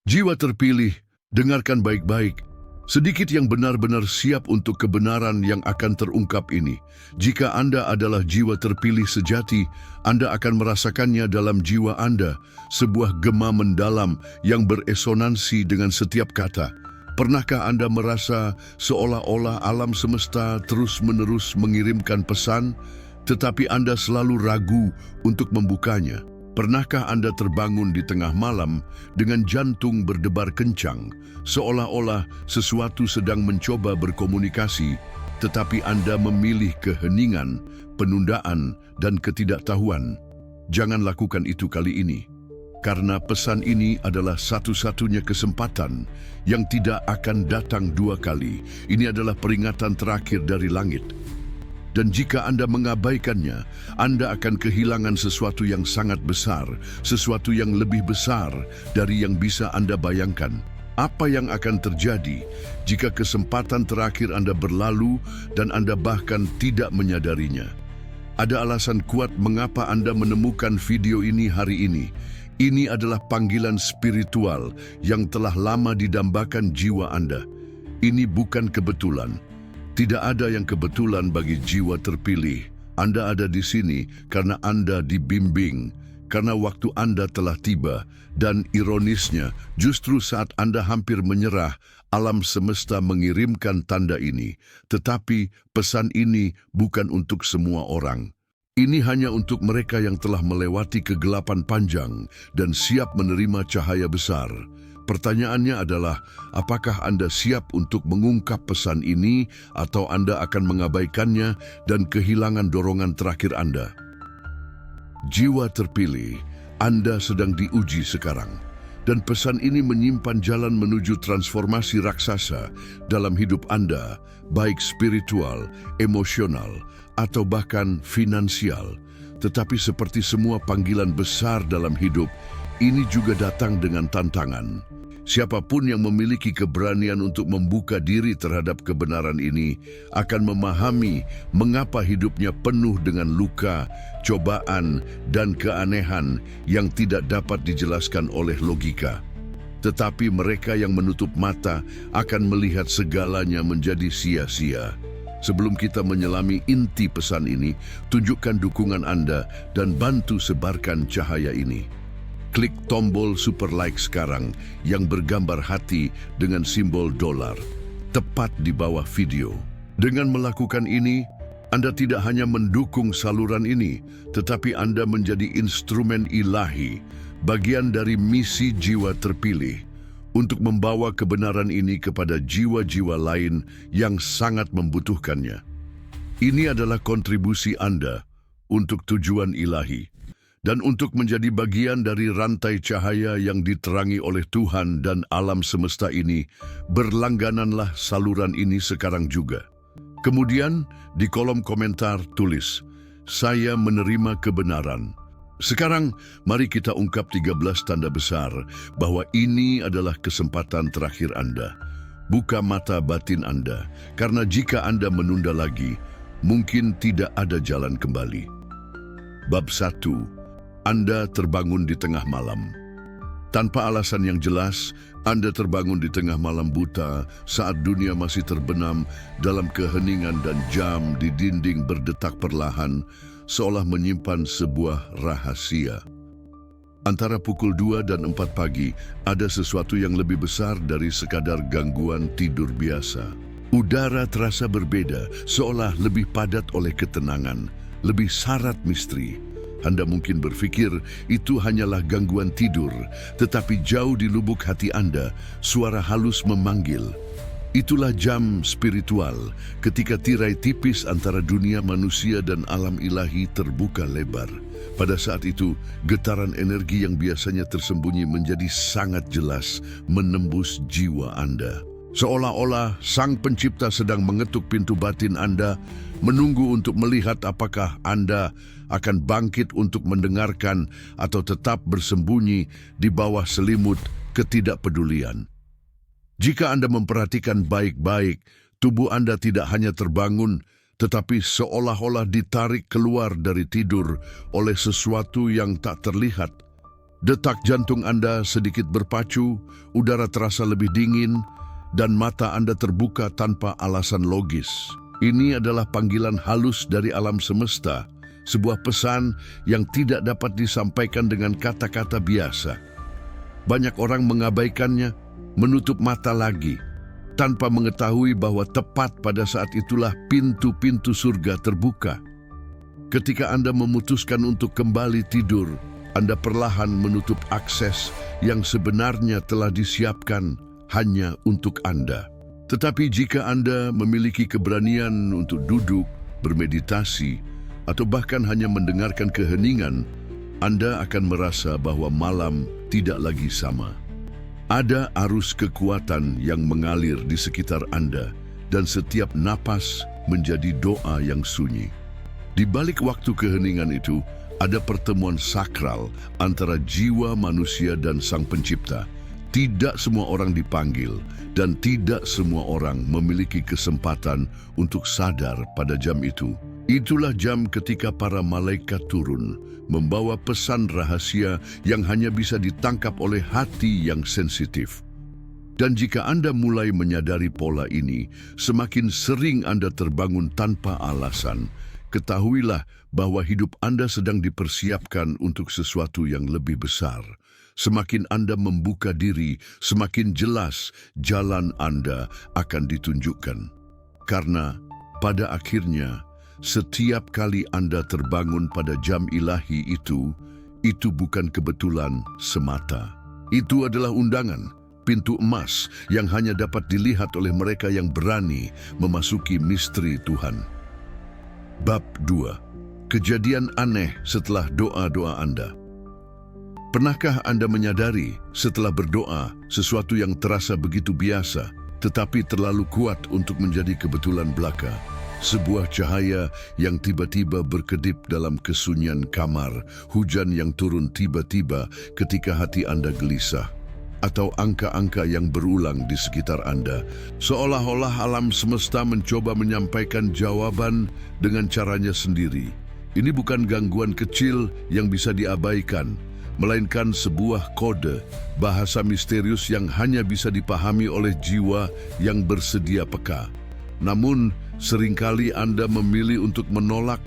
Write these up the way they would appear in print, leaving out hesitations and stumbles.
Jiwa terpilih, dengarkan baik-baik. Sedikit yang benar-benar siap untuk kebenaran yang akan terungkap ini. Jika Anda adalah jiwa terpilih sejati, Anda akan merasakannya dalam jiwa Anda, sebuah gema mendalam yang beresonansi dengan setiap kata. Pernahkah Anda merasa seolah-olah alam semesta terus-menerus mengirimkan pesan, tetapi Anda selalu ragu untuk membukanya? Pernahkah Anda terbangun di tengah malam dengan jantung berdebar kencang, seolah-olah sesuatu sedang mencoba berkomunikasi, tetapi Anda memilih keheningan, penundaan, dan ketidaktahuan? Jangan lakukan itu kali ini, karena pesan ini adalah satu-satunya kesempatan yang tidak akan datang dua kali. Ini adalah peringatan terakhir dari langit. Dan jika Anda mengabaikannya, Anda akan kehilangan sesuatu yang sangat besar, sesuatu yang lebih besar dari yang bisa Anda bayangkan. Apa yang akan terjadi jika kesempatan terakhir Anda berlalu dan Anda bahkan tidak menyadarinya? Ada alasan kuat mengapa Anda menemukan video ini hari ini. Ini adalah panggilan spiritual yang telah lama didambakan jiwa Anda. Ini bukan kebetulan. Tidak ada yang kebetulan bagi jiwa terpilih. Anda ada di sini karena Anda dibimbing, karena waktu Anda telah tiba, dan ironisnya, justru saat Anda hampir menyerah, alam semesta mengirimkan tanda ini. Tetapi pesan ini bukan untuk semua orang. Ini hanya untuk mereka yang telah melewati kegelapan panjang dan siap menerima cahaya besar. Pertanyaannya adalah, apakah Anda siap untuk mengungkap pesan ini atau Anda akan mengabaikannya dan kehilangan dorongan terakhir Anda? Jiwa terpilih, Anda sedang diuji sekarang. Dan pesan ini menyimpan jalan menuju transformasi raksasa dalam hidup Anda, baik spiritual, emosional, atau bahkan finansial. Tetapi seperti semua panggilan besar dalam hidup, ini juga datang dengan tantangan. Siapapun yang memiliki keberanian untuk membuka diri terhadap kebenaran ini akan memahami mengapa hidupnya penuh dengan luka, cobaan, dan keanehan yang tidak dapat dijelaskan oleh logika. Tetapi mereka yang menutup mata akan melihat segalanya menjadi sia-sia. Sebelum kita menyelami inti pesan ini, tunjukkan dukungan Anda dan bantu sebarkan cahaya ini. Klik tombol super like sekarang yang bergambar hati dengan simbol dolar, tepat di bawah video. Dengan melakukan ini, Anda tidak hanya mendukung saluran ini, tetapi Anda menjadi instrumen ilahi, bagian dari misi jiwa terpilih, untuk membawa kebenaran ini kepada jiwa-jiwa lain yang sangat membutuhkannya. Ini adalah kontribusi Anda untuk tujuan ilahi. Dan untuk menjadi bagian dari rantai cahaya yang diterangi oleh Tuhan dan alam semesta ini, berlanggananlah saluran ini sekarang juga. Kemudian, di kolom komentar tulis, "Saya menerima kebenaran." Sekarang, mari kita ungkap 13 tanda besar bahwa ini adalah kesempatan terakhir Anda. Buka mata batin Anda, karena jika Anda menunda lagi, mungkin tidak ada jalan kembali. Bab 1. Anda terbangun di tengah malam. Tanpa alasan yang jelas, Anda terbangun di tengah malam buta saat dunia masih terbenam dalam keheningan dan jam di dinding berdetak perlahan, seolah menyimpan sebuah rahasia. Antara pukul 2 dan 4 pagi, ada sesuatu yang lebih besar dari sekadar gangguan tidur biasa. Udara terasa berbeda, seolah lebih padat oleh ketenangan, lebih syarat misteri. Anda mungkin berpikir itu hanyalah gangguan tidur, tetapi jauh di lubuk hati Anda, suara halus memanggil. Itulah jam spiritual, ketika tirai tipis antara dunia manusia dan alam ilahi terbuka lebar. Pada saat itu, getaran energi yang biasanya tersembunyi menjadi sangat jelas menembus jiwa Anda. Seolah-olah Sang Pencipta sedang mengetuk pintu batin Anda, menunggu untuk melihat apakah Anda akan bangkit untuk mendengarkan atau tetap bersembunyi di bawah selimut ketidakpedulian. Jika Anda memperhatikan baik-baik, tubuh Anda tidak hanya terbangun, tetapi seolah-olah ditarik keluar dari tidur oleh sesuatu yang tak terlihat. Detak jantung Anda sedikit berpacu, udara terasa lebih dingin, dan mata Anda terbuka tanpa alasan logis. Ini adalah panggilan halus dari alam semesta, sebuah pesan yang tidak dapat disampaikan dengan kata-kata biasa. Banyak orang mengabaikannya, menutup mata lagi, tanpa mengetahui bahwa tepat pada saat itulah pintu-pintu surga terbuka. Ketika Anda memutuskan untuk kembali tidur, Anda perlahan menutup akses yang sebenarnya telah disiapkan hanya untuk Anda. Tetapi jika Anda memiliki keberanian untuk duduk, bermeditasi, atau bahkan hanya mendengarkan keheningan, Anda akan merasa bahwa malam tidak lagi sama. Ada arus kekuatan yang mengalir di sekitar Anda, dan setiap napas menjadi doa yang sunyi. Di balik waktu keheningan itu, ada pertemuan sakral antara jiwa manusia dan Sang Pencipta. Tidak semua orang dipanggil, dan tidak semua orang memiliki kesempatan untuk sadar pada jam itu. Itulah jam ketika para malaikat turun, membawa pesan rahasia yang hanya bisa ditangkap oleh hati yang sensitif. Dan jika Anda mulai menyadari pola ini, semakin sering Anda terbangun tanpa alasan, ketahuilah bahwa hidup Anda sedang dipersiapkan untuk sesuatu yang lebih besar. Semakin Anda membuka diri, semakin jelas jalan Anda akan ditunjukkan. Karena pada akhirnya, setiap kali Anda terbangun pada jam ilahi itu bukan kebetulan semata. Itu adalah undangan, pintu emas yang hanya dapat dilihat oleh mereka yang berani memasuki misteri Tuhan. Bab 2. Kejadian aneh setelah doa-doa Anda. Pernahkah Anda menyadari setelah berdoa sesuatu yang terasa begitu biasa, tetapi terlalu kuat untuk menjadi kebetulan belaka? Sebuah cahaya yang tiba-tiba berkedip dalam kesunyian kamar, hujan yang turun tiba-tiba ketika hati Anda gelisah, atau angka-angka yang berulang di sekitar Anda, seolah-olah alam semesta mencoba menyampaikan jawaban dengan caranya sendiri. Ini bukan gangguan kecil yang bisa diabaikan, melainkan sebuah kode, bahasa misterius yang hanya bisa dipahami oleh jiwa yang bersedia peka. Namun, seringkali Anda memilih untuk menolak,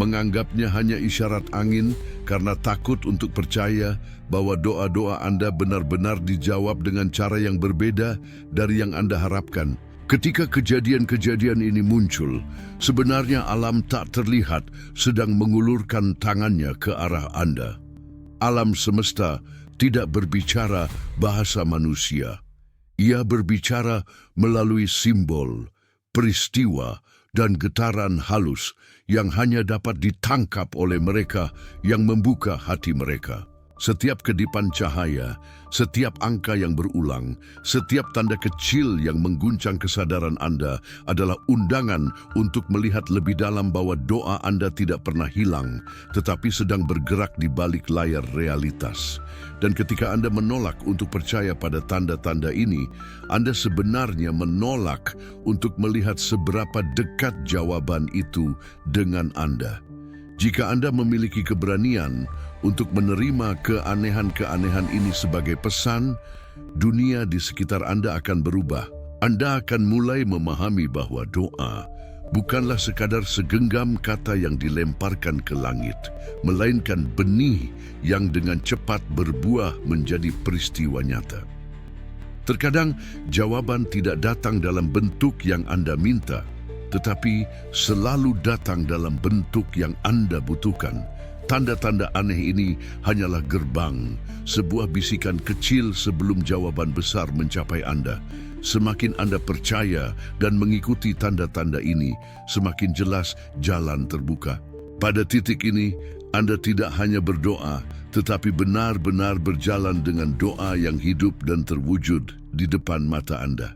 menganggapnya hanya isyarat angin karena takut untuk percaya bahwa doa-doa Anda benar-benar dijawab dengan cara yang berbeda dari yang Anda harapkan. Ketika kejadian-kejadian ini muncul, sebenarnya alam tak terlihat sedang mengulurkan tangannya ke arah Anda. Alam semesta tidak berbicara bahasa manusia. Ia berbicara melalui simbol, peristiwa, dan getaran halus yang hanya dapat ditangkap oleh mereka yang membuka hati mereka. Setiap kedipan cahaya, setiap angka yang berulang, setiap tanda kecil yang mengguncang kesadaran Anda adalah undangan untuk melihat lebih dalam bahwa doa Anda tidak pernah hilang, tetapi sedang bergerak di balik layar realitas. Dan ketika Anda menolak untuk percaya pada tanda-tanda ini, Anda sebenarnya menolak untuk melihat seberapa dekat jawaban itu dengan Anda. Jika Anda memiliki keberanian untuk menerima keanehan-keanehan ini sebagai pesan, dunia di sekitar Anda akan berubah. Anda akan mulai memahami bahwa doa bukanlah sekadar segenggam kata yang dilemparkan ke langit, melainkan benih yang dengan cepat berbuah menjadi peristiwa nyata. Terkadang jawaban tidak datang dalam bentuk yang Anda minta, tetapi selalu datang dalam bentuk yang Anda butuhkan. Tanda-tanda aneh ini hanyalah gerbang, sebuah bisikan kecil sebelum jawaban besar mencapai Anda. Semakin Anda percaya dan mengikuti tanda-tanda ini, semakin jelas jalan terbuka. Pada titik ini, Anda tidak hanya berdoa, tetapi benar-benar berjalan dengan doa yang hidup dan terwujud di depan mata Anda.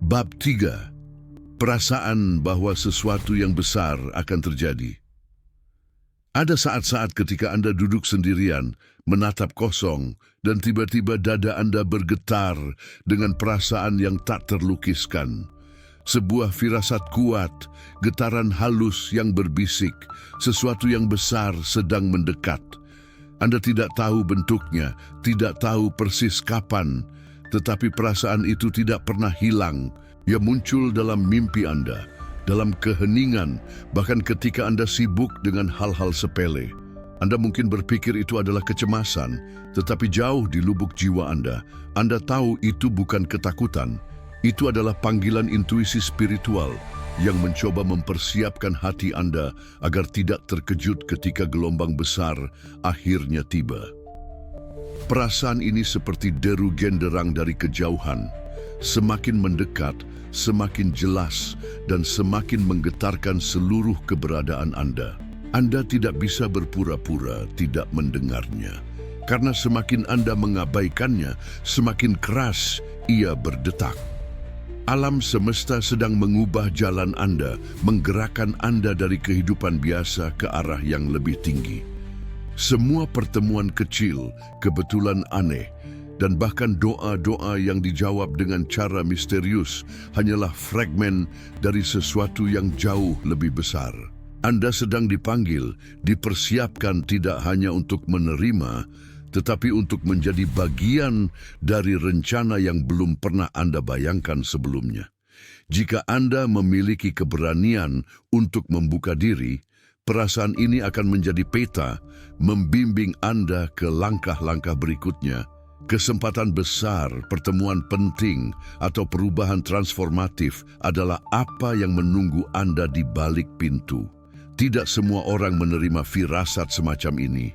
Bab 3. Perasaan bahwa sesuatu yang besar akan terjadi. Ada saat-saat ketika Anda duduk sendirian, menatap kosong, dan tiba-tiba dada Anda bergetar dengan perasaan yang tak terlukiskan. Sebuah firasat kuat, getaran halus yang berbisik, sesuatu yang besar sedang mendekat. Anda tidak tahu bentuknya, tidak tahu persis kapan, tetapi perasaan itu tidak pernah hilang. Ia muncul dalam mimpi Anda, dalam keheningan, bahkan ketika Anda sibuk dengan hal-hal sepele. Anda mungkin berpikir itu adalah kecemasan, tetapi jauh di lubuk jiwa Anda tahu itu bukan ketakutan. Itu adalah panggilan intuisi spiritual yang mencoba mempersiapkan hati Anda agar tidak terkejut ketika gelombang besar akhirnya tiba. Perasaan ini seperti deru genderang dari kejauhan, semakin mendekat, semakin jelas, dan semakin menggetarkan seluruh keberadaan Anda. Anda tidak bisa berpura-pura tidak mendengarnya, karena semakin Anda mengabaikannya, semakin keras ia berdetak. Alam semesta sedang mengubah jalan Anda, menggerakkan Anda dari kehidupan biasa ke arah yang lebih tinggi. Semua pertemuan kecil, kebetulan aneh, dan bahkan doa-doa yang dijawab dengan cara misterius hanyalah fragmen dari sesuatu yang jauh lebih besar. Anda sedang dipanggil, dipersiapkan tidak hanya untuk menerima, tetapi untuk menjadi bagian dari rencana yang belum pernah Anda bayangkan sebelumnya. Jika Anda memiliki keberanian untuk membuka diri, perasaan ini akan menjadi peta, membimbing Anda ke langkah-langkah berikutnya. Kesempatan besar, pertemuan penting, atau perubahan transformatif adalah apa yang menunggu Anda di balik pintu. Tidak semua orang menerima firasat semacam ini.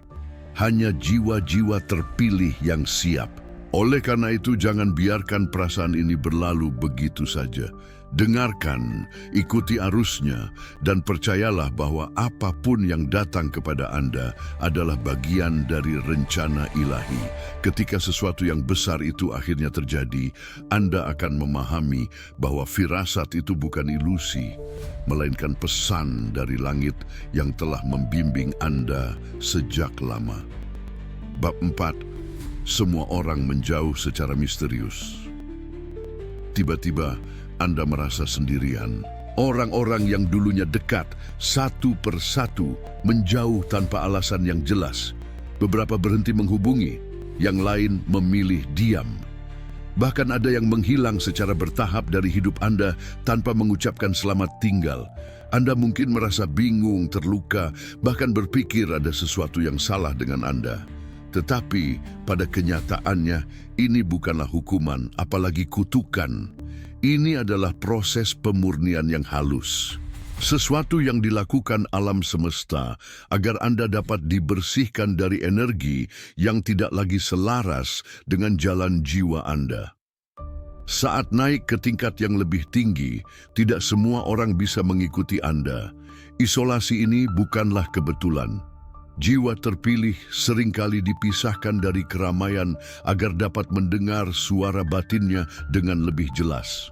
Hanya jiwa-jiwa terpilih yang siap. Oleh karena itu, jangan biarkan perasaan ini berlalu begitu saja. Dengarkan, ikuti arusnya, dan percayalah bahwa apapun yang datang kepada Anda adalah bagian dari rencana ilahi. Ketika sesuatu yang besar itu akhirnya terjadi, Anda akan memahami bahwa firasat itu bukan ilusi, melainkan pesan dari langit yang telah membimbing Anda sejak lama. Bab 4. Semua orang menjauh secara misterius. Tiba-tiba, Anda merasa sendirian. Orang-orang yang dulunya dekat, satu persatu, menjauh tanpa alasan yang jelas. Beberapa berhenti menghubungi, yang lain memilih diam. Bahkan ada yang menghilang secara bertahap dari hidup Anda tanpa mengucapkan selamat tinggal. Anda mungkin merasa bingung, terluka, bahkan berpikir ada sesuatu yang salah dengan Anda. Tetapi pada kenyataannya, ini bukanlah hukuman, apalagi kutukan. Ini adalah proses pemurnian yang halus. Sesuatu yang dilakukan alam semesta agar Anda dapat dibersihkan dari energi yang tidak lagi selaras dengan jalan jiwa Anda. Saat naik ke tingkat yang lebih tinggi, tidak semua orang bisa mengikuti Anda. Isolasi ini bukanlah kebetulan. Jiwa terpilih seringkali dipisahkan dari keramaian agar dapat mendengar suara batinnya dengan lebih jelas.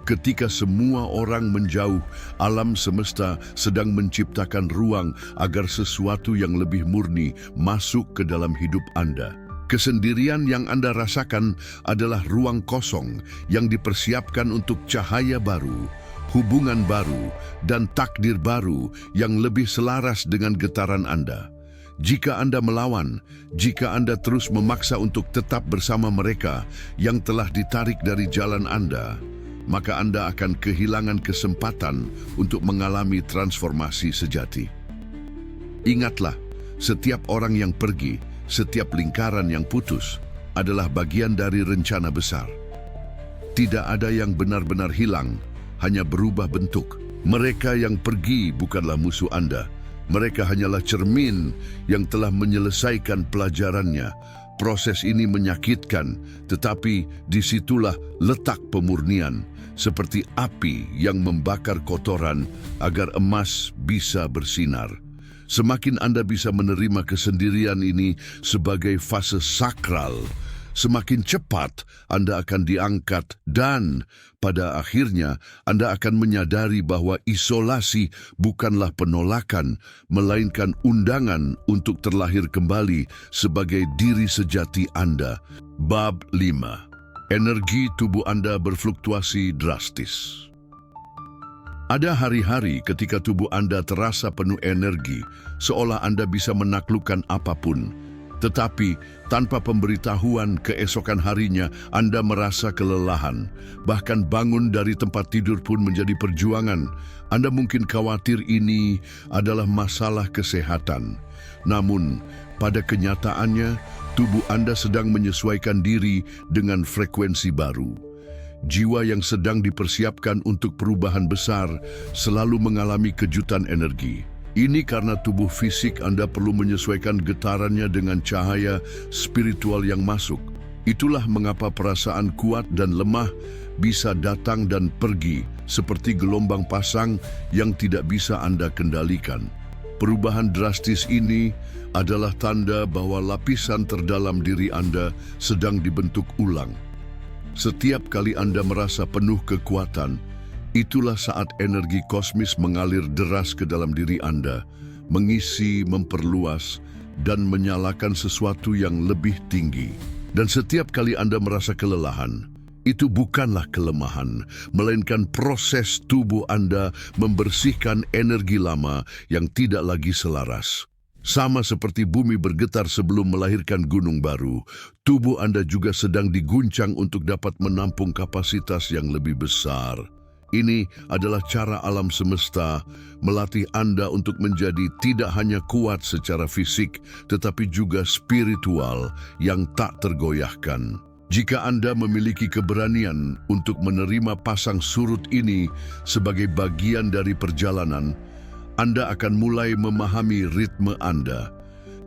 Ketika semua orang menjauh, alam semesta sedang menciptakan ruang agar sesuatu yang lebih murni masuk ke dalam hidup Anda. Kesendirian yang Anda rasakan adalah ruang kosong yang dipersiapkan untuk cahaya baru, hubungan baru, dan takdir baru yang lebih selaras dengan getaran Anda. Jika Anda melawan, jika Anda terus memaksa untuk tetap bersama mereka yang telah ditarik dari jalan Anda, maka Anda akan kehilangan kesempatan untuk mengalami transformasi sejati. Ingatlah, setiap orang yang pergi, setiap lingkaran yang putus, adalah bagian dari rencana besar. Tidak ada yang benar-benar hilang, hanya berubah bentuk. Mereka yang pergi bukanlah musuh Anda. Mereka hanyalah cermin yang telah menyelesaikan pelajarannya. Proses ini menyakitkan, tetapi disitulah letak pemurnian, seperti api yang membakar kotoran agar emas bisa bersinar. Semakin Anda bisa menerima kesendirian ini sebagai fase sakral, semakin cepat Anda akan diangkat dan pada akhirnya Anda akan menyadari bahwa isolasi bukanlah penolakan, melainkan undangan untuk terlahir kembali sebagai diri sejati Anda. Bab 5. Energi tubuh Anda berfluktuasi drastis. Ada hari-hari ketika tubuh Anda terasa penuh energi, seolah Anda bisa menaklukkan apapun. Tetapi tanpa pemberitahuan, keesokan harinya Anda merasa kelelahan. Bahkan bangun dari tempat tidur pun menjadi perjuangan. Anda mungkin khawatir ini adalah masalah kesehatan. Namun, pada kenyataannya, tubuh Anda sedang menyesuaikan diri dengan frekuensi baru. Jiwa yang sedang dipersiapkan untuk perubahan besar selalu mengalami kejutan energi. Ini karena tubuh fisik Anda perlu menyesuaikan getarannya dengan cahaya spiritual yang masuk. Itulah mengapa perasaan kuat dan lemah bisa datang dan pergi seperti gelombang pasang yang tidak bisa Anda kendalikan. Perubahan drastis ini adalah tanda bahwa lapisan terdalam diri Anda sedang dibentuk ulang. Setiap kali Anda merasa penuh kekuatan, itulah saat energi kosmis mengalir deras ke dalam diri Anda, mengisi, memperluas, dan menyalakan sesuatu yang lebih tinggi. Dan setiap kali Anda merasa kelelahan, itu bukanlah kelemahan, melainkan proses tubuh Anda membersihkan energi lama yang tidak lagi selaras. Sama seperti bumi bergetar sebelum melahirkan gunung baru, tubuh Anda juga sedang diguncang untuk dapat menampung kapasitas yang lebih besar. Ini adalah cara alam semesta melatih Anda untuk menjadi tidak hanya kuat secara fisik, tetapi juga spiritual yang tak tergoyahkan. Jika Anda memiliki keberanian untuk menerima pasang surut ini sebagai bagian dari perjalanan, Anda akan mulai memahami ritme Anda.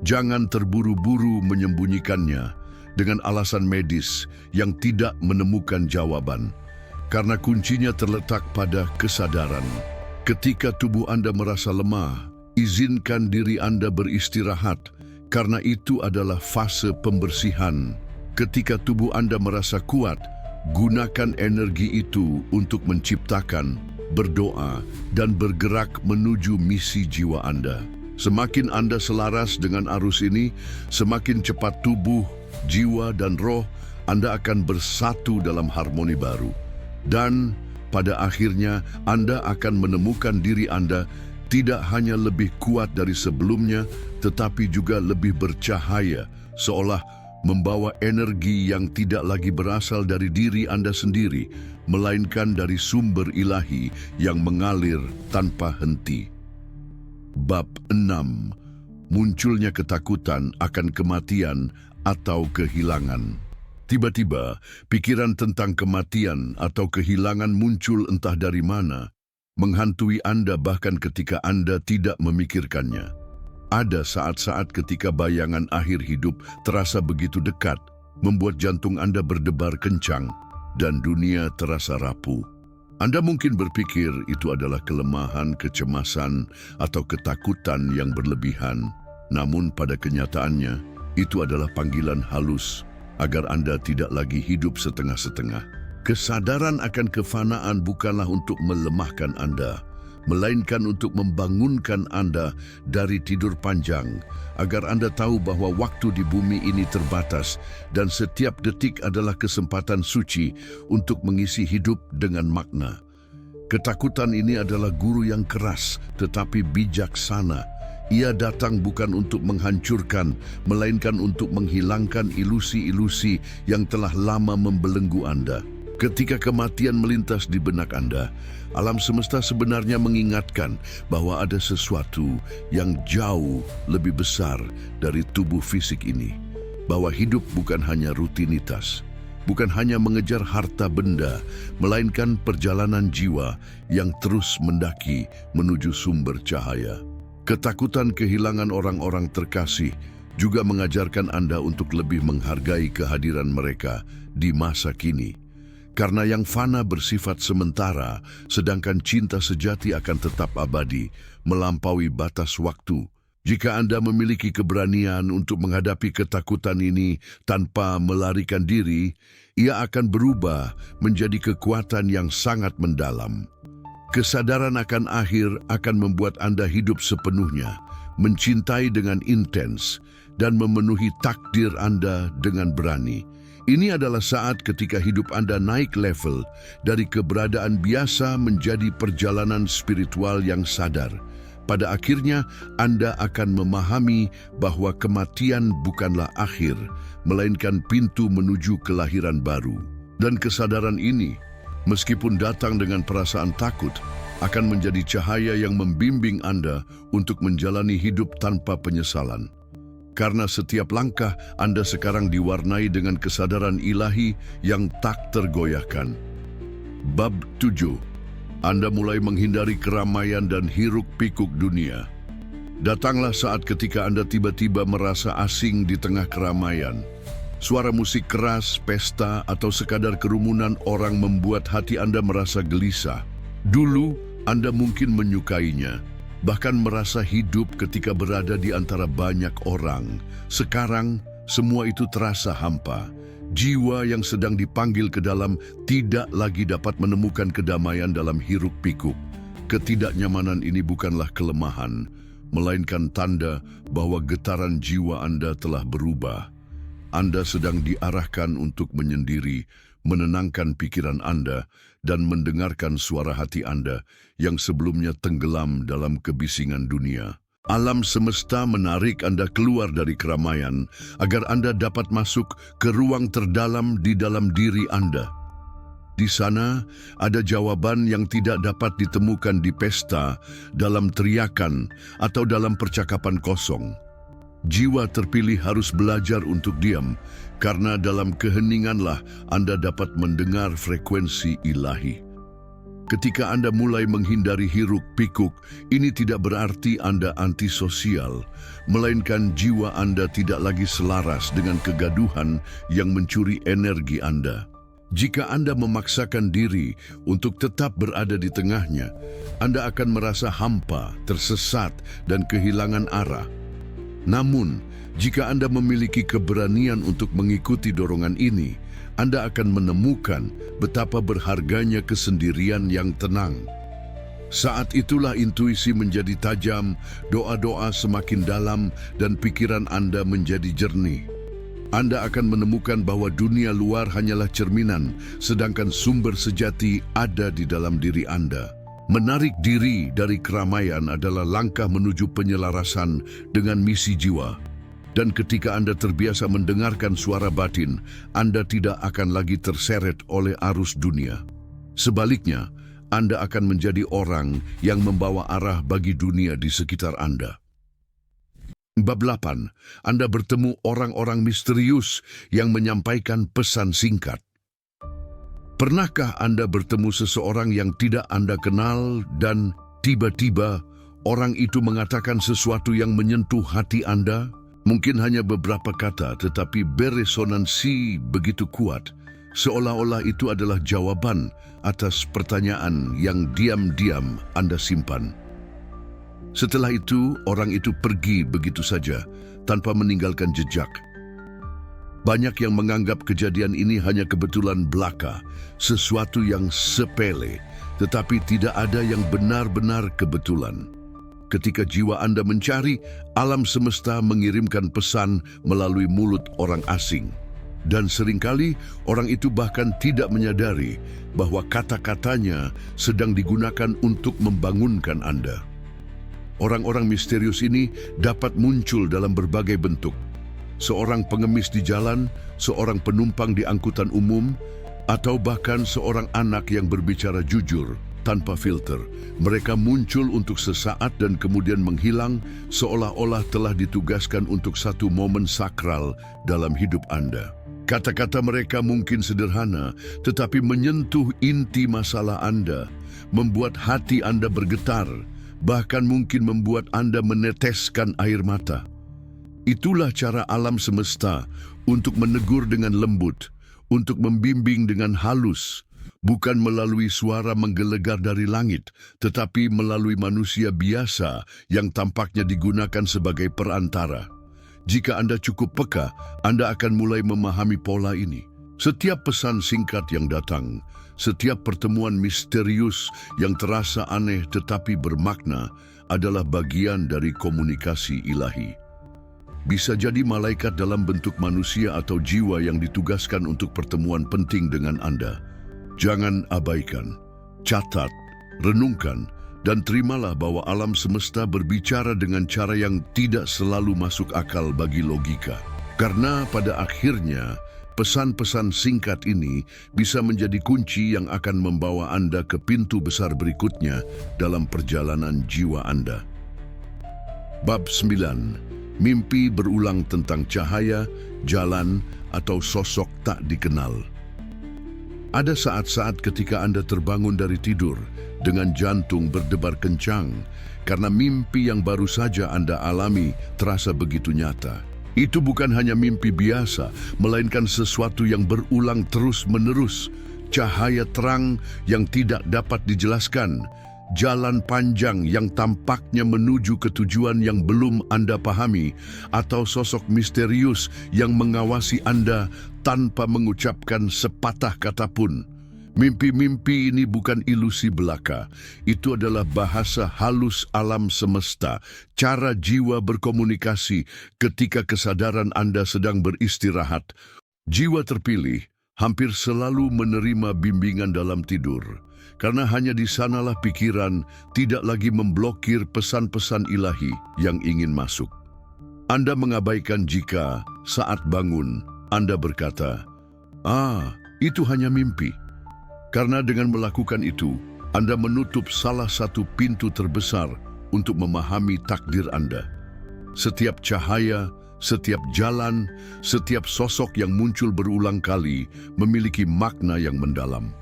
Jangan terburu-buru menyembunyikannya dengan alasan medis yang tidak menemukan jawaban. Karena kuncinya terletak pada kesadaran. Ketika tubuh Anda merasa lemah, izinkan diri Anda beristirahat, karena itu adalah fase pembersihan. Ketika tubuh Anda merasa kuat, gunakan energi itu untuk menciptakan, berdoa, dan bergerak menuju misi jiwa Anda. Semakin Anda selaras dengan arus ini, semakin cepat tubuh, jiwa, dan roh Anda akan bersatu dalam harmoni baru. Dan pada akhirnya Anda akan menemukan diri Anda tidak hanya lebih kuat dari sebelumnya, tetapi juga lebih bercahaya, seolah membawa energi yang tidak lagi berasal dari diri Anda sendiri, melainkan dari sumber ilahi yang mengalir tanpa henti. Bab 6. Munculnya ketakutan akan kematian atau kehilangan. Tiba-tiba, pikiran tentang kematian atau kehilangan muncul entah dari mana, menghantui Anda bahkan ketika Anda tidak memikirkannya. Ada saat-saat ketika bayangan akhir hidup terasa begitu dekat, membuat jantung Anda berdebar kencang, dan dunia terasa rapuh. Anda mungkin berpikir itu adalah kelemahan, kecemasan, atau ketakutan yang berlebihan. Namun pada kenyataannya, itu adalah panggilan halus agar Anda tidak lagi hidup setengah-setengah. Kesadaran akan kefanaan bukanlah untuk melemahkan Anda, melainkan untuk membangunkan Anda dari tidur panjang, agar Anda tahu bahwa waktu di bumi ini terbatas dan setiap detik adalah kesempatan suci untuk mengisi hidup dengan makna. Ketakutan ini adalah guru yang keras tetapi bijaksana. Ia datang bukan untuk menghancurkan, melainkan untuk menghilangkan ilusi-ilusi yang telah lama membelenggu Anda. Ketika kematian melintas di benak Anda, alam semesta sebenarnya mengingatkan bahwa ada sesuatu yang jauh lebih besar dari tubuh fisik ini. Bahwa hidup bukan hanya rutinitas, bukan hanya mengejar harta benda, melainkan perjalanan jiwa yang terus mendaki menuju sumber cahaya. Ketakutan kehilangan orang-orang terkasih juga mengajarkan Anda untuk lebih menghargai kehadiran mereka di masa kini. Karena yang fana bersifat sementara, sedangkan cinta sejati akan tetap abadi, melampaui batas waktu. Jika Anda memiliki keberanian untuk menghadapi ketakutan ini tanpa melarikan diri, ia akan berubah menjadi kekuatan yang sangat mendalam. Kesadaran akan akhir akan membuat Anda hidup sepenuhnya, mencintai dengan intens, dan memenuhi takdir Anda dengan berani. Ini adalah saat ketika hidup Anda naik level dari keberadaan biasa menjadi perjalanan spiritual yang sadar. Pada akhirnya, Anda akan memahami bahwa kematian bukanlah akhir, melainkan pintu menuju kelahiran baru. Dan kesadaran ini, meskipun datang dengan perasaan takut, akan menjadi cahaya yang membimbing Anda untuk menjalani hidup tanpa penyesalan. Karena setiap langkah Anda sekarang diwarnai dengan kesadaran ilahi yang tak tergoyahkan. Bab 7. Anda mulai menghindari keramaian dan hiruk-pikuk dunia. Datanglah saat ketika Anda tiba-tiba merasa asing di tengah keramaian. Suara musik keras, pesta, atau sekadar kerumunan orang membuat hati Anda merasa gelisah. Dulu, Anda mungkin menyukainya, bahkan merasa hidup ketika berada di antara banyak orang. Sekarang, semua itu terasa hampa. Jiwa yang sedang dipanggil ke dalam tidak lagi dapat menemukan kedamaian dalam hiruk-pikuk. Ketidaknyamanan ini bukanlah kelemahan, melainkan tanda bahwa getaran jiwa Anda telah berubah. Anda sedang diarahkan untuk menyendiri, menenangkan pikiran Anda, dan mendengarkan suara hati Anda yang sebelumnya tenggelam dalam kebisingan dunia. Alam semesta menarik Anda keluar dari keramaian agar Anda dapat masuk ke ruang terdalam di dalam diri Anda. Di sana ada jawaban yang tidak dapat ditemukan di pesta, dalam teriakan, atau dalam percakapan kosong. Jiwa terpilih harus belajar untuk diam, karena dalam keheninganlah Anda dapat mendengar frekuensi ilahi. Ketika Anda mulai menghindari hiruk-pikuk, ini tidak berarti Anda antisosial, melainkan jiwa Anda tidak lagi selaras dengan kegaduhan yang mencuri energi Anda. Jika Anda memaksakan diri untuk tetap berada di tengahnya, Anda akan merasa hampa, tersesat, dan kehilangan arah. Namun, jika Anda memiliki keberanian untuk mengikuti dorongan ini, Anda akan menemukan betapa berharganya kesendirian yang tenang. Saat itulah intuisi menjadi tajam, doa-doa semakin dalam, dan pikiran Anda menjadi jernih. Anda akan menemukan bahwa dunia luar hanyalah cerminan, sedangkan sumber sejati ada di dalam diri Anda. Menarik diri dari keramaian adalah langkah menuju penyelarasan dengan misi jiwa. Dan ketika Anda terbiasa mendengarkan suara batin, Anda tidak akan lagi terseret oleh arus dunia. Sebaliknya, Anda akan menjadi orang yang membawa arah bagi dunia di sekitar Anda. Bab 8. Anda bertemu orang-orang misterius yang menyampaikan pesan singkat. Pernahkah Anda bertemu seseorang yang tidak Anda kenal dan tiba-tiba orang itu mengatakan sesuatu yang menyentuh hati Anda? Mungkin hanya beberapa kata, tetapi beresonansi begitu kuat, seolah-olah itu adalah jawaban atas pertanyaan yang diam-diam Anda simpan. Setelah itu, orang itu pergi begitu saja, tanpa meninggalkan jejak. Banyak yang menganggap kejadian ini hanya kebetulan belaka, sesuatu yang sepele, tetapi tidak ada yang benar-benar kebetulan. Ketika jiwa Anda mencari, alam semesta mengirimkan pesan melalui mulut orang asing. Dan seringkali orang itu bahkan tidak menyadari bahwa kata-katanya sedang digunakan untuk membangunkan Anda. Orang-orang misterius ini dapat muncul dalam berbagai bentuk. Seorang pengemis di jalan, seorang penumpang di angkutan umum, atau bahkan seorang anak yang berbicara jujur tanpa filter. Mereka muncul untuk sesaat dan kemudian menghilang, seolah-olah telah ditugaskan untuk satu momen sakral dalam hidup Anda. Kata-kata mereka mungkin sederhana, tetapi menyentuh inti masalah Anda, membuat hati Anda bergetar, bahkan mungkin membuat Anda meneteskan air mata. Itulah cara alam semesta untuk menegur dengan lembut, untuk membimbing dengan halus, bukan melalui suara menggelegar dari langit, tetapi melalui manusia biasa yang tampaknya digunakan sebagai perantara. Jika Anda cukup peka, Anda akan mulai memahami pola ini. Setiap pesan singkat yang datang, setiap pertemuan misterius yang terasa aneh tetapi bermakna adalah bagian dari komunikasi ilahi. Bisa jadi malaikat dalam bentuk manusia atau jiwa yang ditugaskan untuk pertemuan penting dengan Anda. Jangan abaikan, catat, renungkan, Dan terimalah bahwa alam semesta berbicara dengan cara yang tidak selalu masuk akal bagi logika. Karena pada akhirnya, pesan-pesan singkat ini bisa menjadi kunci yang akan membawa Anda ke pintu besar berikutnya dalam perjalanan jiwa Anda. Bab 9. Mimpi berulang tentang cahaya, jalan, atau sosok tak dikenal. Ada saat-saat ketika Anda terbangun dari tidur dengan jantung berdebar kencang karena mimpi yang baru saja Anda alami terasa begitu nyata. Itu bukan hanya mimpi biasa, melainkan sesuatu yang berulang terus-menerus. Cahaya terang yang tidak dapat dijelaskan, jalan panjang yang tampaknya menuju ke tujuan yang belum Anda pahami, atau sosok misterius yang mengawasi Anda tanpa mengucapkan sepatah kata pun. Mimpi-mimpi ini bukan ilusi belaka. Itu adalah bahasa halus alam semesta, cara jiwa berkomunikasi ketika kesadaran Anda sedang beristirahat. Jiwa terpilih hampir selalu menerima bimbingan dalam tidur, karena hanya di sanalah pikiran tidak lagi memblokir pesan-pesan ilahi yang ingin masuk. Anda mengabaikan jika saat bangun Anda berkata, itu hanya mimpi. Karena dengan melakukan itu, Anda menutup salah satu pintu terbesar untuk memahami takdir Anda. Setiap cahaya, setiap jalan, setiap sosok yang muncul berulang kali memiliki makna yang mendalam.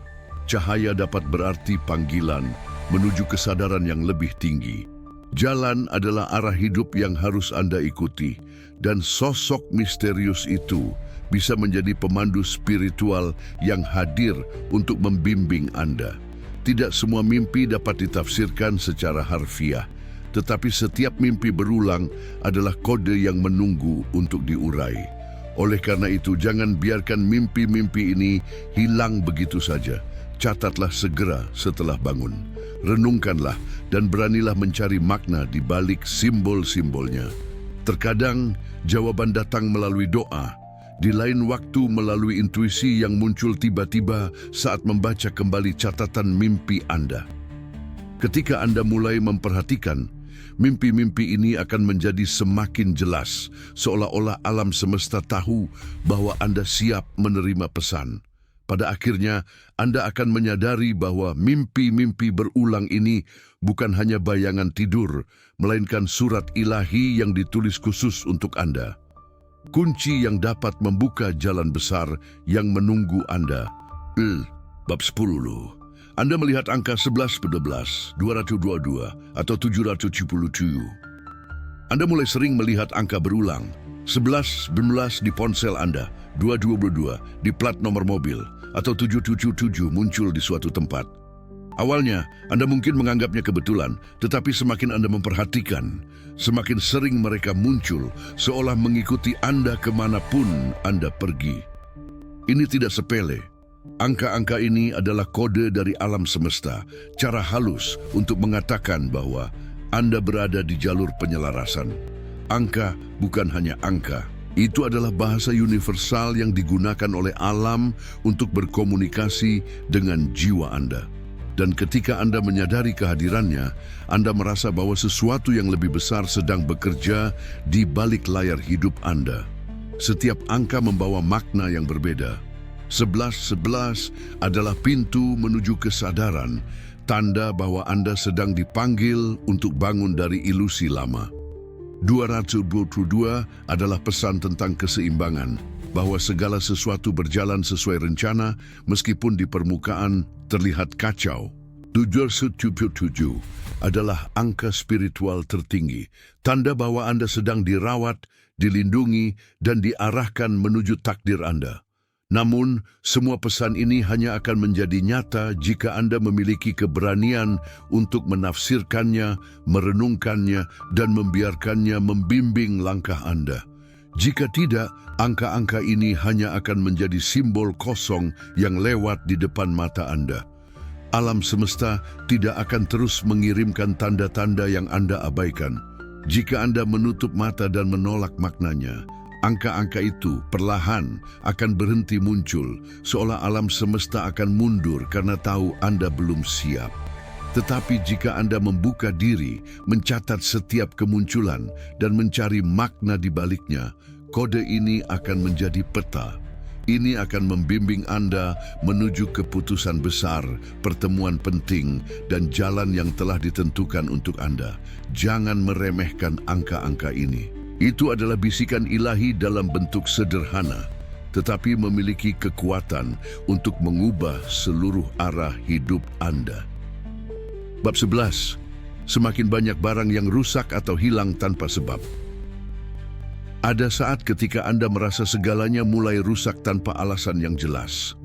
Cahaya dapat berarti panggilan menuju kesadaran yang lebih tinggi. Jalan adalah arah hidup yang harus Anda ikuti, dan sosok misterius itu bisa menjadi pemandu spiritual yang hadir untuk membimbing Anda. Tidak semua mimpi dapat ditafsirkan secara harfiah, tetapi setiap mimpi berulang adalah kode yang menunggu untuk diurai. Oleh karena itu, jangan biarkan mimpi-mimpi ini hilang begitu saja. Catatlah segera setelah bangun. Renungkanlah dan beranilah mencari makna di balik simbol-simbolnya. Terkadang jawaban datang melalui doa, di lain waktu melalui intuisi yang muncul tiba-tiba saat membaca kembali catatan mimpi Anda. Ketika Anda mulai memperhatikan, mimpi-mimpi ini akan menjadi semakin jelas, seolah-olah alam semesta tahu bahwa Anda siap menerima pesan. Pada akhirnya, Anda akan menyadari bahwa mimpi-mimpi berulang ini bukan hanya bayangan tidur, melainkan surat ilahi yang ditulis khusus untuk Anda. Kunci yang dapat membuka jalan besar yang menunggu Anda. Bab 10. Anda melihat angka 11, 12, 222, atau 777. Anda mulai sering melihat angka berulang. 11 di ponsel Anda, 222 di plat nomor mobil, atau 777 muncul di suatu tempat. Awalnya, Anda mungkin menganggapnya kebetulan, tetapi semakin Anda memperhatikan, semakin sering mereka muncul, seolah mengikuti Anda kemanapun Anda pergi. Ini tidak sepele. Angka-angka ini adalah kode dari alam semesta, cara halus untuk mengatakan bahwa Anda berada di jalur penyelarasan. Angka bukan hanya angka. Itu adalah bahasa universal yang digunakan oleh alam untuk berkomunikasi dengan jiwa Anda. Dan ketika Anda menyadari kehadirannya, Anda merasa bahwa sesuatu yang lebih besar sedang bekerja di balik layar hidup Anda. Setiap angka membawa makna yang berbeda. 11 adalah pintu menuju kesadaran, tanda bahwa Anda sedang dipanggil untuk bangun dari ilusi lama. 222 adalah pesan tentang keseimbangan, bahwa segala sesuatu berjalan sesuai rencana meskipun di permukaan terlihat kacau. 777 adalah angka spiritual tertinggi, tanda bahwa Anda sedang dirawat, dilindungi, dan diarahkan menuju takdir Anda. Namun, semua pesan ini hanya akan menjadi nyata jika Anda memiliki keberanian untuk menafsirkannya, merenungkannya, dan membiarkannya membimbing langkah Anda. Jika tidak, angka-angka ini hanya akan menjadi simbol kosong yang lewat di depan mata Anda. Alam semesta tidak akan terus mengirimkan tanda-tanda yang Anda abaikan. Jika Anda menutup mata dan menolak maknanya, angka-angka itu perlahan akan berhenti muncul, seolah alam semesta akan mundur karena tahu Anda belum siap. Tetapi jika Anda membuka diri, mencatat setiap kemunculan, dan mencari makna di baliknya, kode ini akan menjadi peta. Ini akan membimbing Anda menuju keputusan besar, pertemuan penting, dan jalan yang telah ditentukan untuk Anda. Jangan meremehkan angka-angka ini. Itu adalah bisikan ilahi dalam bentuk sederhana, tetapi memiliki kekuatan untuk mengubah seluruh arah hidup Anda. Bab 11. Semakin banyak barang yang rusak atau hilang tanpa sebab. Ada saat ketika Anda merasa segalanya mulai rusak tanpa alasan yang jelas.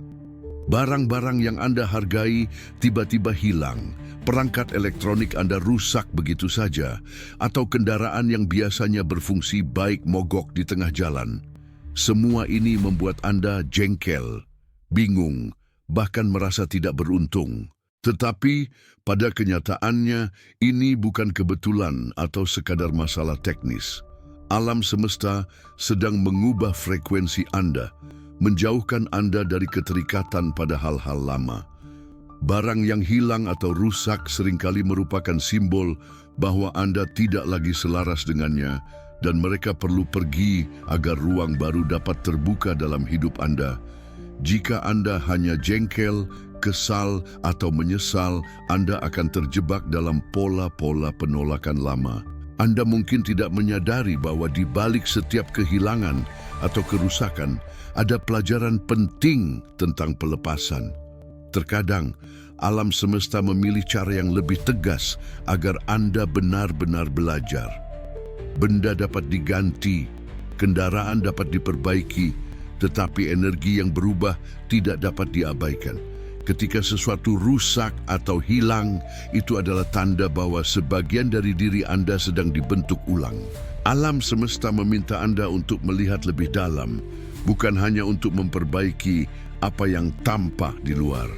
Barang-barang yang Anda hargai tiba-tiba hilang, perangkat elektronik Anda rusak begitu saja, atau kendaraan yang biasanya berfungsi baik mogok di tengah jalan. Semua ini membuat Anda jengkel, bingung, bahkan merasa tidak beruntung. Tetapi pada kenyataannya ini bukan kebetulan atau sekadar masalah teknis. Alam semesta sedang mengubah frekuensi Anda, menjauhkan Anda dari keterikatan pada hal-hal lama. Barang yang hilang atau rusak seringkali merupakan simbol bahwa Anda tidak lagi selaras dengannya dan mereka perlu pergi agar ruang baru dapat terbuka dalam hidup Anda. Jika Anda hanya jengkel, kesal, atau menyesal, Anda akan terjebak dalam pola-pola penolakan lama. Anda mungkin tidak menyadari bahwa di balik setiap kehilangan atau kerusakan ada pelajaran penting tentang pelepasan. Terkadang, alam semesta memilih cara yang lebih tegas agar Anda benar-benar belajar. Benda dapat diganti, kendaraan dapat diperbaiki, tetapi energi yang berubah tidak dapat diabaikan. Ketika sesuatu rusak atau hilang, itu adalah tanda bahwa sebagian dari diri Anda sedang dibentuk ulang. Alam semesta meminta Anda untuk melihat lebih dalam, bukan hanya untuk memperbaiki apa yang tampak di luar.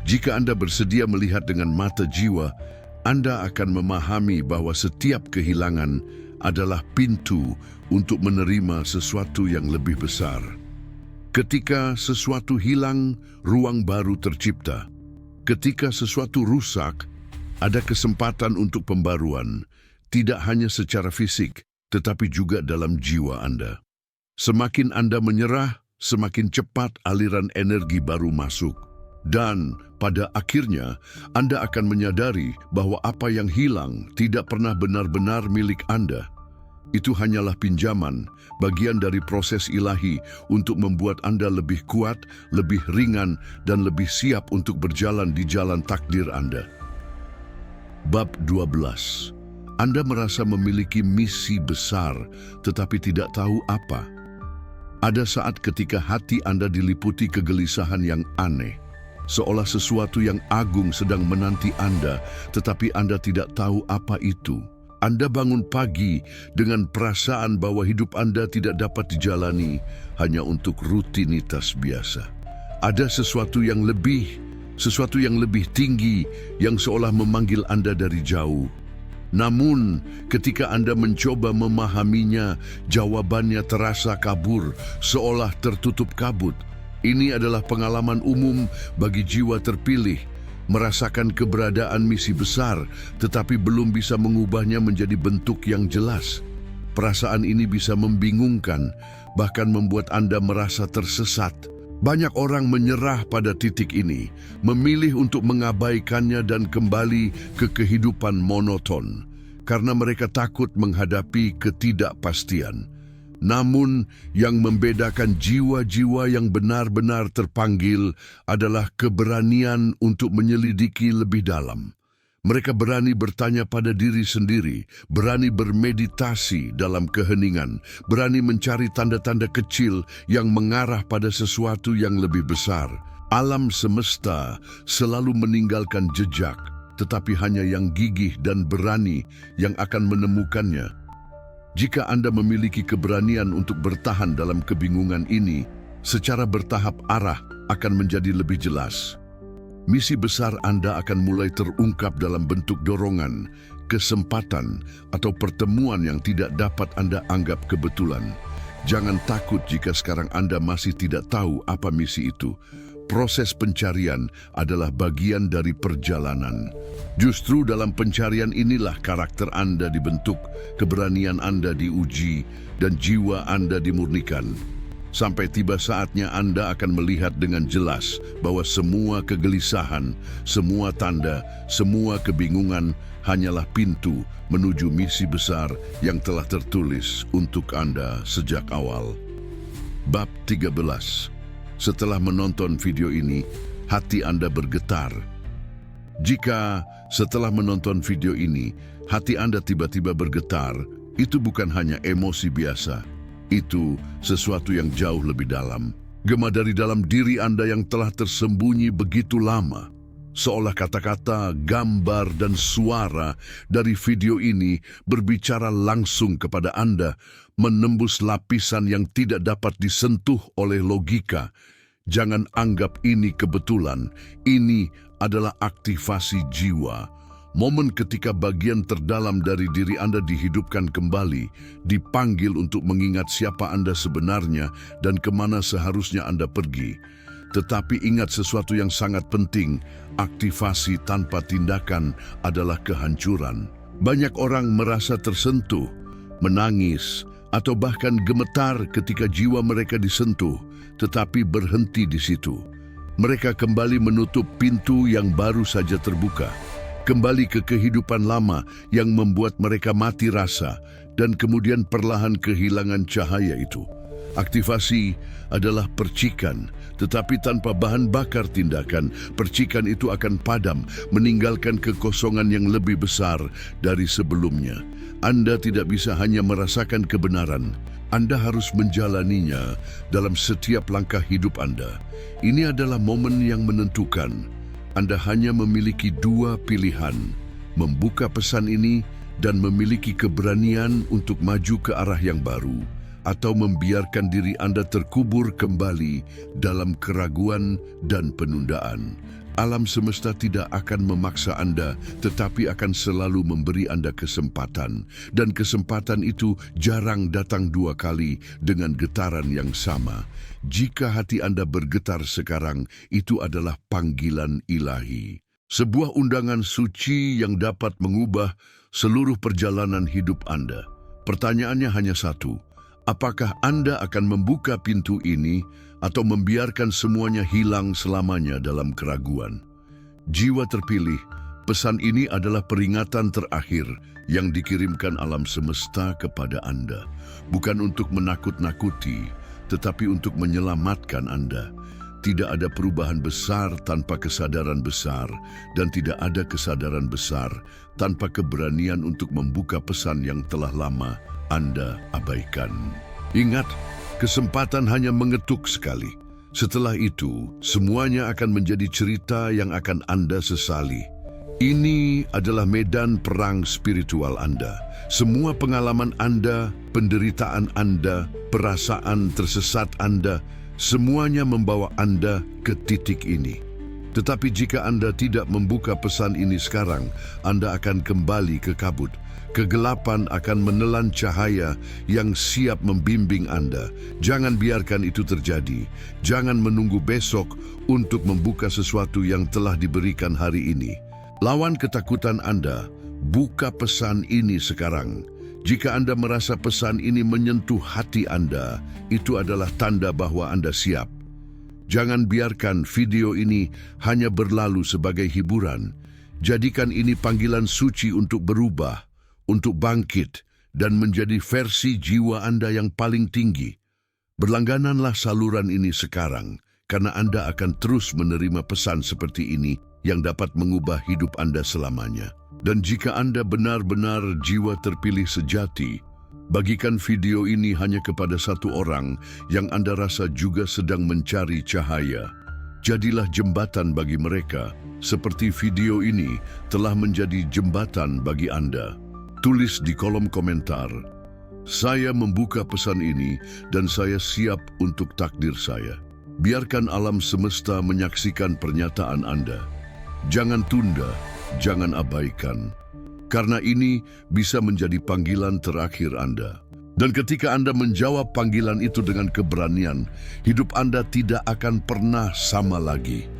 Jika Anda bersedia melihat dengan mata jiwa, Anda akan memahami bahwa setiap kehilangan adalah pintu untuk menerima sesuatu yang lebih besar. Ketika sesuatu hilang, ruang baru tercipta. Ketika sesuatu rusak, ada kesempatan untuk pembaruan, tidak hanya secara fisik, tetapi juga dalam jiwa Anda. Semakin Anda menyerah, semakin cepat aliran energi baru masuk. Dan pada akhirnya, Anda akan menyadari bahwa apa yang hilang tidak pernah benar-benar milik Anda. Itu hanyalah pinjaman, bagian dari proses ilahi untuk membuat Anda lebih kuat, lebih ringan, dan lebih siap untuk berjalan di jalan takdir Anda. Bab 12. Anda merasa memiliki misi besar, tetapi tidak tahu apa. Ada saat ketika hati Anda diliputi kegelisahan yang aneh, seolah sesuatu yang agung sedang menanti Anda, tetapi Anda tidak tahu apa itu. Anda bangun pagi dengan perasaan bahwa hidup Anda tidak dapat dijalani hanya untuk rutinitas biasa. Ada sesuatu yang lebih tinggi yang seolah memanggil Anda dari jauh. Namun, ketika Anda mencoba memahaminya, jawabannya terasa kabur, seolah tertutup kabut. Ini adalah pengalaman umum bagi jiwa terpilih, merasakan keberadaan misi besar, tetapi belum bisa mengubahnya menjadi bentuk yang jelas. Perasaan ini bisa membingungkan, bahkan membuat Anda merasa tersesat. Banyak orang menyerah pada titik ini, memilih untuk mengabaikannya dan kembali ke kehidupan monoton, karena mereka takut menghadapi ketidakpastian. Namun, yang membedakan jiwa-jiwa yang benar-benar terpanggil adalah keberanian untuk menyelidiki lebih dalam. Mereka berani bertanya pada diri sendiri, berani bermeditasi dalam keheningan, berani mencari tanda-tanda kecil yang mengarah pada sesuatu yang lebih besar. Alam semesta selalu meninggalkan jejak, tetapi hanya yang gigih dan berani yang akan menemukannya. Jika Anda memiliki keberanian untuk bertahan dalam kebingungan ini, secara bertahap arah akan menjadi lebih jelas. Misi besar Anda akan mulai terungkap dalam bentuk dorongan, kesempatan, atau pertemuan yang tidak dapat Anda anggap kebetulan. Jangan takut jika sekarang Anda masih tidak tahu apa misi itu. proses pencarian adalah bagian dari perjalanan. Justru dalam pencarian inilah karakter Anda dibentuk, keberanian Anda diuji, dan jiwa Anda dimurnikan. Sampai tiba saatnya Anda akan melihat dengan jelas bahwa semua kegelisahan, semua tanda, semua kebingungan hanyalah pintu menuju misi besar yang telah tertulis untuk Anda sejak awal. Bab 13. Setelah menonton video ini, hati Anda bergetar. Jika setelah menonton video ini, hati Anda tiba-tiba bergetar, itu bukan hanya emosi biasa. Itu sesuatu yang jauh lebih dalam. Gema dari dalam diri Anda yang telah tersembunyi begitu lama. Seolah kata-kata, gambar, dan suara dari video ini berbicara langsung kepada Anda, menembus lapisan yang tidak dapat disentuh oleh logika. Jangan anggap ini kebetulan. Ini adalah aktivasi jiwa. Momen ketika bagian terdalam dari diri Anda dihidupkan kembali, dipanggil untuk mengingat siapa Anda sebenarnya dan kemana seharusnya Anda pergi. Tetapi ingat sesuatu yang sangat penting, aktivasi tanpa tindakan adalah kehancuran. Banyak orang merasa tersentuh, menangis, atau bahkan gemetar ketika jiwa mereka disentuh, tetapi berhenti di situ. Mereka kembali menutup pintu yang baru saja terbuka. Kembali ke kehidupan lama yang membuat mereka mati rasa dan kemudian perlahan kehilangan cahaya itu. Aktivasi adalah percikan, tetapi tanpa bahan bakar tindakan, percikan itu akan padam, meninggalkan kekosongan yang lebih besar dari sebelumnya. Anda tidak bisa hanya merasakan kebenaran, Anda harus menjalaninya dalam setiap langkah hidup Anda. Ini adalah momen yang menentukan. Anda hanya memiliki dua pilihan, membuka pesan ini dan memiliki keberanian untuk maju ke arah yang baru, atau membiarkan diri Anda terkubur kembali dalam keraguan dan penundaan. Alam semesta tidak akan memaksa Anda, tetapi akan selalu memberi Anda kesempatan. Dan kesempatan itu jarang datang dua kali dengan getaran yang sama. Jika hati Anda bergetar sekarang, itu adalah panggilan ilahi. Sebuah undangan suci yang dapat mengubah seluruh perjalanan hidup Anda. Pertanyaannya hanya satu. Apakah Anda akan membuka pintu ini atau membiarkan semuanya hilang selamanya dalam keraguan? Jiwa terpilih, pesan ini adalah peringatan terakhir yang dikirimkan alam semesta kepada Anda. Bukan untuk menakut-nakuti, tetapi untuk menyelamatkan Anda. Tidak ada perubahan besar tanpa kesadaran besar, dan tidak ada kesadaran besar tanpa keberanian untuk membuka pesan yang telah lama Anda abaikan. Ingat, kesempatan hanya mengetuk sekali. Setelah itu, semuanya akan menjadi cerita yang akan Anda sesali. Ini adalah medan perang spiritual Anda. Semua pengalaman Anda, penderitaan Anda, perasaan tersesat Anda, semuanya membawa Anda ke titik ini. Tetapi jika Anda tidak membuka pesan ini sekarang, Anda akan kembali ke kabut. Kegelapan akan menelan cahaya yang siap membimbing Anda. Jangan biarkan itu terjadi. Jangan menunggu besok untuk membuka sesuatu yang telah diberikan hari ini. Lawan ketakutan Anda, buka pesan ini sekarang. Jika Anda merasa pesan ini menyentuh hati Anda, itu adalah tanda bahwa Anda siap. Jangan biarkan video ini hanya berlalu sebagai hiburan. Jadikan ini panggilan suci untuk berubah, untuk bangkit, dan menjadi versi jiwa Anda yang paling tinggi. Berlanggananlah saluran ini sekarang, karena Anda akan terus menerima pesan seperti ini yang dapat mengubah hidup Anda selamanya. Dan jika Anda benar-benar jiwa terpilih sejati, bagikan video ini hanya kepada satu orang yang Anda rasa juga sedang mencari cahaya. Jadilah jembatan bagi mereka, seperti video ini telah menjadi jembatan bagi Anda. Tulis di kolom komentar, "Saya membuka pesan ini dan saya siap untuk takdir saya." Biarkan alam semesta menyaksikan pernyataan Anda. Jangan tunda, jangan abaikan. Karena ini bisa menjadi panggilan terakhir Anda. Dan ketika Anda menjawab panggilan itu dengan keberanian, hidup Anda tidak akan pernah sama lagi.